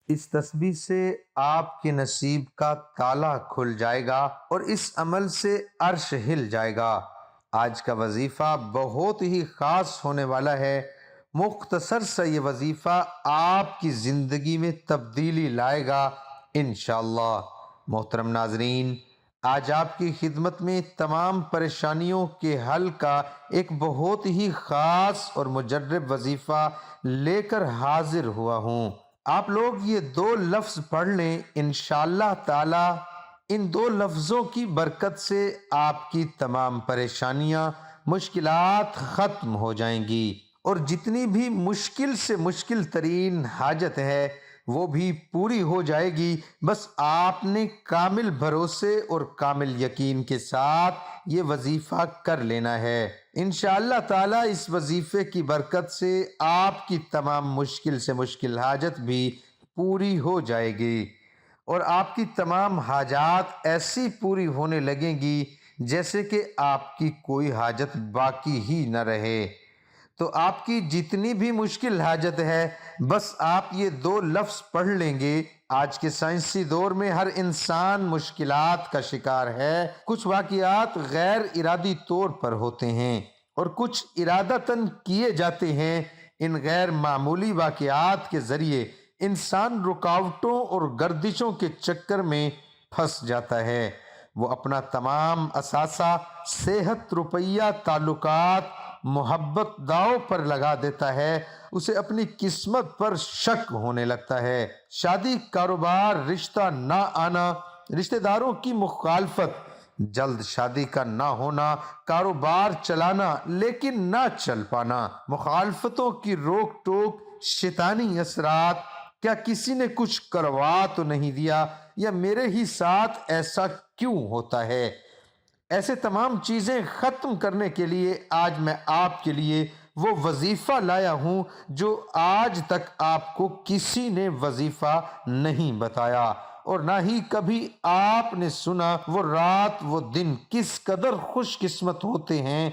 اس تسبیح سے آپ کے نصیب کا تالا کھل جائے گا اور اس عمل سے عرش ہل جائے گا۔ آج کا وظیفہ بہت ہی خاص ہونے والا ہے۔ مختصر سا یہ وظیفہ آپ کی زندگی میں تبدیلی لائے گا انشاءاللہ۔ محترم ناظرین، آج آپ کی خدمت میں تمام پریشانیوں کے حل کا ایک بہت ہی خاص اور مجرب وظیفہ لے کر حاضر ہوا ہوں۔ آپ لوگ یہ 2 لفظ پڑھ لیں، انشاءاللہ تعالی ان 2 لفظوں کی برکت سے آپ کی تمام پریشانیاں، مشکلات ختم ہو جائیں گی، اور جتنی بھی مشکل سے مشکل ترین حاجت ہے وہ بھی پوری ہو جائے گی۔ بس آپ نے کامل بھروسے اور کامل یقین کے ساتھ یہ وظیفہ کر لینا ہے۔ انشاءاللہ تعالی اس وظیفے کی برکت سے آپ کی تمام مشکل سے مشکل حاجت بھی پوری ہو جائے گی، اور آپ کی تمام حاجات ایسی پوری ہونے لگیں گی جیسے کہ آپ کی کوئی حاجت باقی ہی نہ رہے۔ تو آپ کی جتنی بھی مشکل حاجت ہے، بس آپ یہ 2 لفظ پڑھ لیں گے۔ آج کے سائنسی دور میں ہر انسان مشکلات کا شکار ہے۔ کچھ واقعات غیر ارادی طور پر ہوتے ہیں اور کچھ ارادتاً کیے جاتے ہیں۔ ان غیر معمولی واقعات کے ذریعے انسان رکاوٹوں اور گردشوں کے چکر میں پھنس جاتا ہے۔ وہ اپنا تمام اثاثہ، صحت، روپیہ، تعلقات، محبت داؤ پر لگا دیتا ہے۔ اسے اپنی قسمت پر شک ہونے لگتا ہے۔ شادی، کاروبار، رشتہ نہ آنا، رشتہ داروں کی مخالفت، جلد شادی کا نہ ہونا، کاروبار چلانا لیکن نہ چل پانا، مخالفتوں کی روک ٹوک، شیطانی اثرات، کیا کسی نے کچھ کروا تو نہیں دیا، یا میرے ہی ساتھ ایسا کیوں ہوتا ہے۔ ایسے تمام چیزیں ختم کرنے کے لیے آج میں آپ کے لیے وہ وظیفہ لایا ہوں جو آج تک آپ کو کسی نے وظیفہ نہیں بتایا، اور نہ ہی کبھی آپ نے سنا۔ وہ رات، وہ دن کس قدر خوش قسمت ہوتے ہیں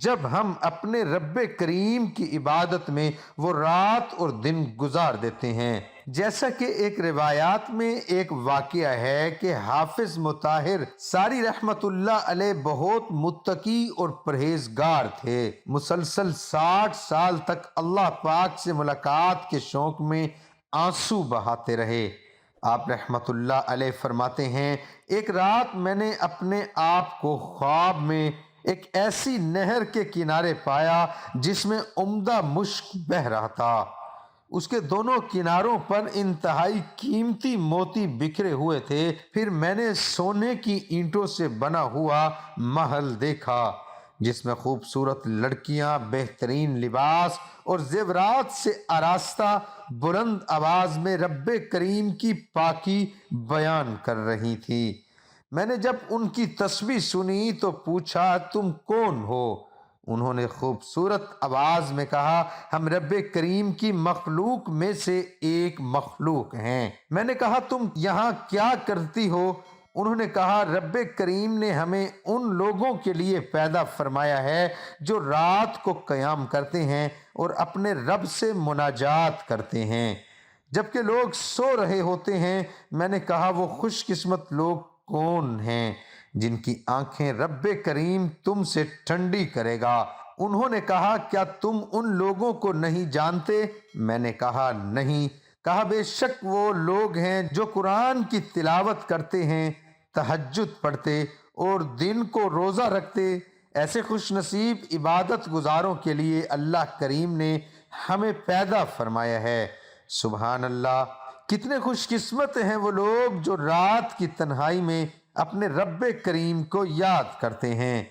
جب ہم اپنے رب کریم کی عبادت میں وہ رات اور دن گزار دیتے ہیں۔ جیسا کہ ایک روایات میں ایک واقعہ ہے کہ حافظ مطہر ساری رحمت اللہ علیہ بہت متقی اور پرہیزگار تھے۔ مسلسل 60 سال تک اللہ پاک سے ملاقات کے شوق میں آنسو بہاتے رہے۔ آپ رحمت اللہ علیہ فرماتے ہیں، ایک رات میں نے اپنے آپ کو خواب میں ایک ایسی نہر کے کنارے پایا جس میں عمدہ مشک بہہ رہا تھا۔ اس کے دونوں کناروں پر انتہائی قیمتی موتی بکھرے ہوئے تھے۔ پھر میں نے سونے کی اینٹوں سے بنا ہوا محل دیکھا جس میں خوبصورت لڑکیاں بہترین لباس اور زیورات سے آراستہ بلند آواز میں رب کریم کی پاکی بیان کر رہی تھی۔ میں نے جب ان کی تسبیح سنی تو پوچھا، تم کون ہو؟ انہوں نے خوبصورت آواز میں کہا، ہم رب کریم کی مخلوق میں سے ایک مخلوق ہیں۔ میں نے کہا، تم یہاں کیا کرتی ہو؟ انہوں نے کہا، رب کریم نے ہمیں ان لوگوں کے لیے پیدا فرمایا ہے جو رات کو قیام کرتے ہیں اور اپنے رب سے مناجات کرتے ہیں جبکہ لوگ سو رہے ہوتے ہیں۔ میں نے کہا، وہ خوش قسمت لوگ کون ہیں جن کی آنکھیں رب کریم تم سے ٹھنڈی کرے گا؟ انہوں نے کہا، کیا تم ان لوگوں کو نہیں جانتے؟ میں نے کہا، نہیں۔ کہا، بے شک وہ لوگ ہیں جو قرآن کی تلاوت کرتے ہیں، تہجد پڑھتے اور دن کو روزہ رکھتے۔ ایسے خوش نصیب عبادت گزاروں کے لیے اللہ کریم نے ہمیں پیدا فرمایا ہے۔ سبحان اللہ! کتنے خوش قسمت ہیں وہ لوگ جو رات کی تنہائی میں اپنے رب کریم کو یاد کرتے ہیں۔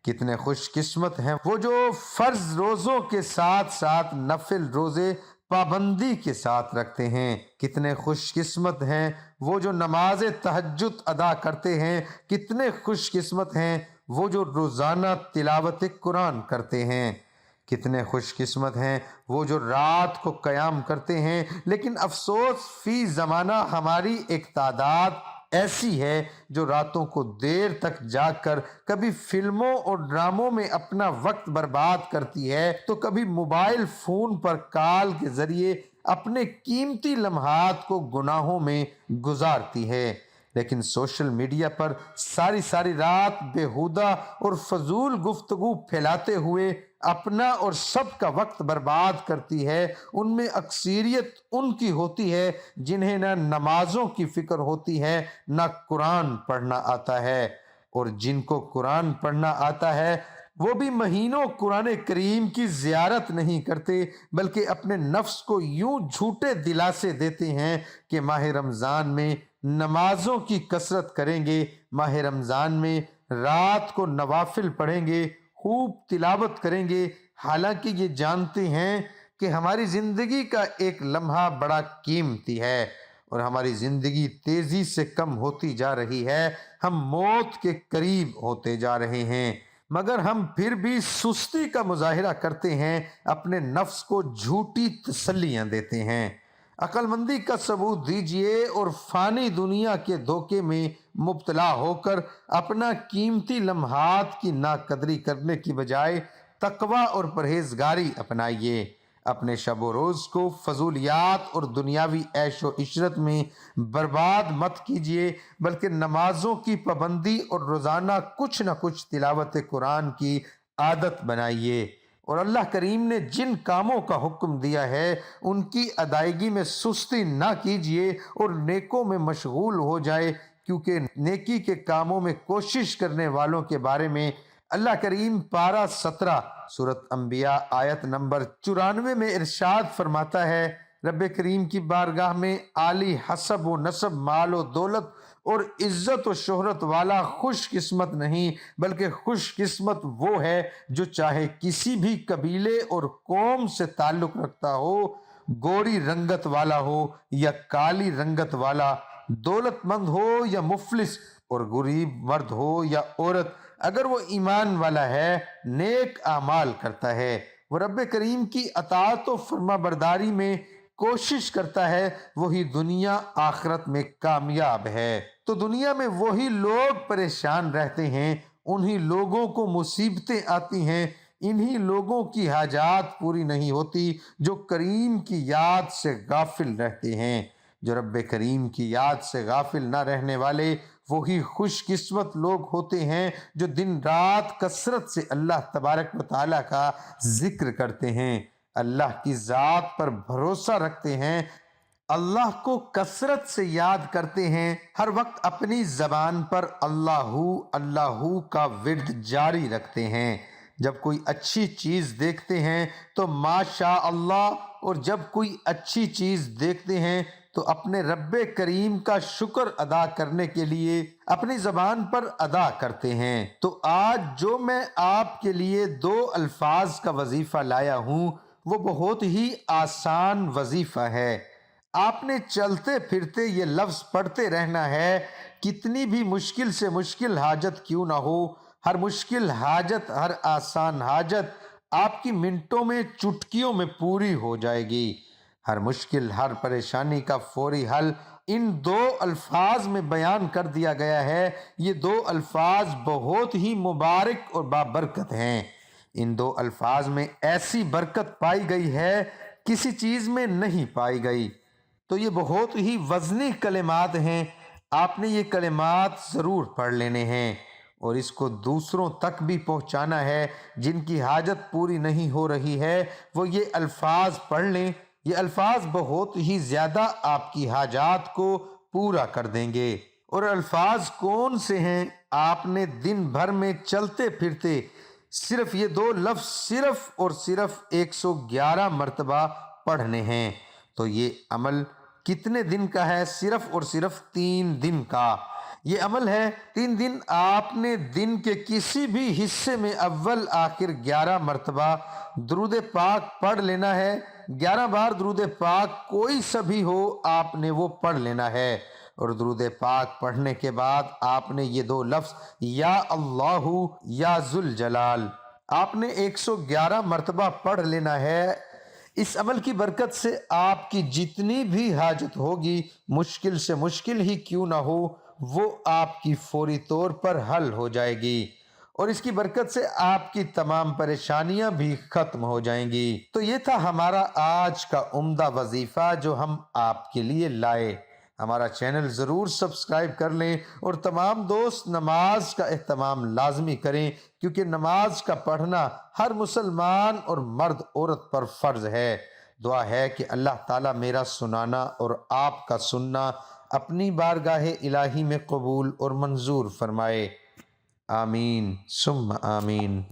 کتنے خوش قسمت ہیں وہ جو فرض روزوں کے ساتھ ساتھ نفل روزے پابندی کے ساتھ رکھتے ہیں۔ کتنے خوش قسمت ہیں وہ جو نماز تہجد ادا کرتے ہیں۔ کتنے خوش قسمت ہیں وہ جو روزانہ تلاوت قرآن کرتے ہیں۔ کتنے خوش قسمت ہیں وہ جو رات کو قیام کرتے ہیں۔ لیکن افسوس، فی زمانہ ہماری ایک تعداد ایسی ہے جو راتوں کو دیر تک جاگ کر کبھی فلموں اور ڈراموں میں اپنا وقت برباد کرتی ہے تو کبھی موبائل فون پر کال کے ذریعے اپنے قیمتی لمحات کو گناہوں میں گزارتی ہے، لیکن سوشل میڈیا پر ساری رات بیہودہ اور فضول گفتگو پھیلاتے ہوئے اپنا اور سب کا وقت برباد کرتی ہے۔ ان میں اکثریت ان کی ہوتی ہے جنہیں نہ نمازوں کی فکر ہوتی ہے نہ قرآن پڑھنا آتا ہے، اور جن کو قرآن پڑھنا آتا ہے وہ بھی مہینوں قرآن کریم کی زیارت نہیں کرتے، بلکہ اپنے نفس کو یوں جھوٹے دلاسے دیتے ہیں کہ ماہ رمضان میں نمازوں کی کثرت کریں گے، ماہ رمضان میں رات کو نوافل پڑھیں گے، خوب تلاوت کریں گے، حالانکہ یہ جانتے ہیں کہ ہماری زندگی کا ایک لمحہ بڑا قیمتی ہے اور ہماری زندگی تیزی سے کم ہوتی جا رہی ہے، ہم موت کے قریب ہوتے جا رہے ہیں، مگر ہم پھر بھی سستی کا مظاہرہ کرتے ہیں، اپنے نفس کو جھوٹی تسلیاں دیتے ہیں۔ عقل مندی کا ثبوت دیجئے اور فانی دنیا کے دھوکے میں مبتلا ہو کر اپنا قیمتی لمحات کی ناقدری کرنے کی بجائے تقوی اور پرہیزگاری اپنائیے۔ اپنے شب و روز کو فضولیات اور دنیاوی عیش و عشرت میں برباد مت کیجیے، بلکہ نمازوں کی پابندی اور روزانہ کچھ نہ کچھ تلاوت قرآن کی عادت بنائیے، اور اللہ کریم نے جن کاموں کا حکم دیا ہے ان کی ادائیگی میں سستی نہ کیجیے اور نیکوں میں مشغول ہو جائے، کیونکہ نیکی کے کاموں میں کوشش کرنے والوں کے بارے میں اللہ کریم پارہ 17 سورۃ انبیاء آیت نمبر 94 میں ارشاد فرماتا ہے، رب کریم کی بارگاہ میں عالی حسب و نسب، مال و دولت اور عزت و شہرت والا خوش قسمت نہیں، بلکہ خوش قسمت وہ ہے جو چاہے کسی بھی قبیلے اور قوم سے تعلق رکھتا ہو، گوری رنگت والا ہو یا کالی رنگت والا، دولت مند ہو یا مفلس، اور غریب مرد ہو یا عورت، اگر وہ ایمان والا ہے، نیک اعمال کرتا ہے، وہ رب کریم کی اطاعت و فرما برداری میں کوشش کرتا ہے، وہی دنیا آخرت میں کامیاب ہے۔ تو دنیا میں وہی لوگ پریشان رہتے ہیں، انہی لوگوں کو مصیبتیں آتی ہیں، انہی لوگوں کی حاجات پوری نہیں ہوتی جو کریم کی یاد سے غافل رہتے ہیں۔ جو رب کریم کی یاد سے غافل نہ رہنے والے وہی خوش قسمت لوگ ہوتے ہیں جو دن رات کثرت سے اللہ تبارک و تعالیٰ کا ذکر کرتے ہیں، اللہ کی ذات پر بھروسہ رکھتے ہیں، اللہ کو کثرت سے یاد کرتے ہیں، ہر وقت اپنی زبان پر اللہ کا ورد جاری رکھتے ہیں، جب کوئی اچھی چیز دیکھتے ہیں تو ماشاء اللہ، اور جب کوئی اچھی چیز دیکھتے ہیں تو اپنے رب کریم کا شکر ادا کرنے کے لیے اپنی زبان پر ادا کرتے ہیں۔ تو آج جو میں آپ کے لیے 2 الفاظ کا وظیفہ لایا ہوں وہ بہت ہی آسان وظیفہ ہے، آپ نے چلتے پھرتے یہ لفظ پڑھتے رہنا ہے، کتنی بھی مشکل سے مشکل حاجت کیوں نہ ہو، ہر مشکل حاجت، ہر آسان حاجت آپ کی منٹوں میں، چٹکیوں میں پوری ہو جائے گی۔ ہر مشکل، ہر پریشانی کا فوری حل ان 2 الفاظ میں بیان کر دیا گیا ہے۔ یہ 2 الفاظ بہت ہی مبارک اور بابرکت ہیں، ان 2 الفاظ میں ایسی برکت پائی گئی ہے کسی چیز میں نہیں پائی گئی۔ تو یہ بہت ہی وزنی کلمات ہیں، آپ نے یہ کلمات ضرور پڑھ لینے ہیں اور اس کو دوسروں تک بھی پہنچانا ہے، جن کی حاجت پوری نہیں ہو رہی ہے وہ یہ الفاظ پڑھ لیں، یہ الفاظ بہت ہی زیادہ آپ کی حاجات کو پورا کر دیں گے۔ اور الفاظ کون سے ہیں؟ آپ نے دن بھر میں چلتے پھرتے صرف یہ 2 لفظ صرف اور صرف 111 مرتبہ پڑھنے ہیں۔ تو یہ عمل کتنے دن کا ہے؟ صرف اور صرف 3 دن کا یہ عمل ہے۔ 3 دن آپ نے دن کے کسی بھی حصے میں اول آخر 11 مرتبہ درود پاک پڑھ لینا ہے۔ 11 بار درود پاک کوئی سا بھی ہو آپ نے وہ پڑھ لینا ہے، اور درود پاک پڑھنے کے بعد آپ نے یہ 2 لفظ یا اللہ یا ذوالجلال آپ نے 111 مرتبہ پڑھ لینا ہے۔ اس عمل کی برکت سے آپ کی جتنی بھی حاجت ہوگی، مشکل سے مشکل ہی کیوں نہ ہو، وہ آپ کی فوری طور پر حل ہو جائے گی اور اس کی برکت سے آپ کی تمام پریشانیاں بھی ختم ہو جائیں گی۔ تو یہ تھا ہمارا آج کا عمدہ وظیفہ جو ہم آپ کے لیے لائے۔ ہمارا چینل ضرور سبسکرائب کر لیں اور تمام دوست نماز کا اہتمام لازمی کریں، کیونکہ نماز کا پڑھنا ہر مسلمان اور مرد عورت پر فرض ہے۔ دعا ہے کہ اللہ تعالیٰ میرا سنانا اور آپ کا سننا اپنی بارگاہ الہی میں قبول اور منظور فرمائے۔ آمین ثم آمین۔